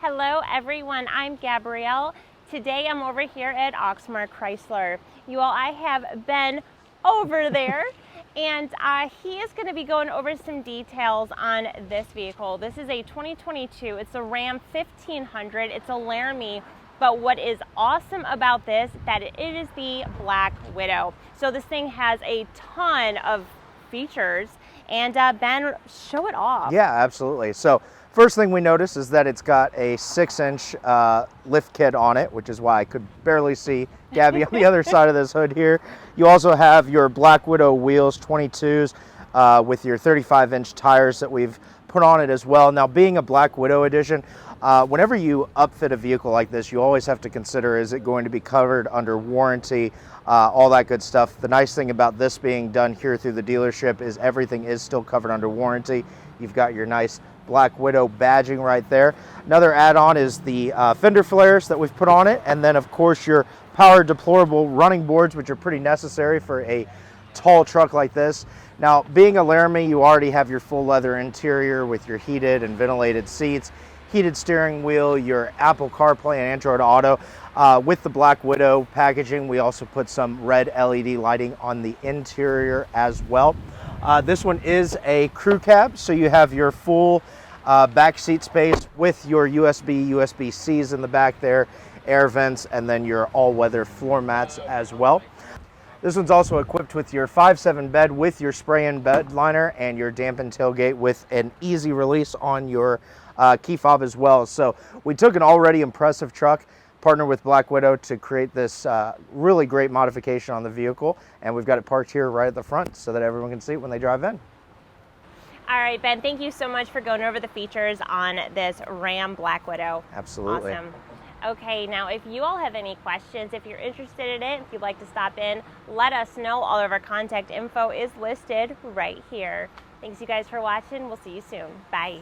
Hello everyone, I'm Gabrielle. Today I'm over here at Oxmoor Chrysler. You all, I have been over there and he is going to be going over some details on this vehicle. This is a 2022, it's a Ram 1500, it's a Laramie, but what is awesome about this, that it is the Black Widow. So this thing has a ton of features, and Ben, show it off. Yeah, absolutely. So first thing we notice is that it's got a 6-inch lift kit on it, which is why I could barely see Gabby on the other side of this hood here. You also have your Black Widow wheels, 22s, with your 35-inch tires that we've put on it as well. Now, being a Black Widow edition, whenever you upfit a vehicle like this, you always have to consider, is it going to be covered under warranty, all that good stuff. The nice thing about this being done here through the dealership is everything is still covered under warranty. You've got your nice Black Widow badging right there. Another add-on is the fender flares that we've put on it, and then of course your power deployable running boards, which are pretty necessary for a tall truck like this. Now, being a Laramie, you already have your full leather interior with your heated and ventilated seats, heated steering wheel, your Apple CarPlay and Android Auto. With the Black Widow packaging, we also put some red LED lighting on the interior as well. This one is a crew cab, so you have your full back seat space with your USB-Cs in the back there, air vents, and then your all-weather floor mats as well. This one's also equipped with your 5.7 bed with your spray-in bed liner and your dampened tailgate with an easy release on your key fob as well. So we took an already impressive truck, partnered with Black Widow to create this really great modification on the vehicle, and we've got it parked here right at the front so that everyone can see it when they drive in. All right, Ben, thank you so much for going over the features on this Ram Black Widow. Absolutely. Awesome. Okay, now if you all have any questions, if you're interested in it, if you'd like to stop in, let us know. All of our contact info is listed right here. Thanks you guys for watching. We'll see you soon. Bye.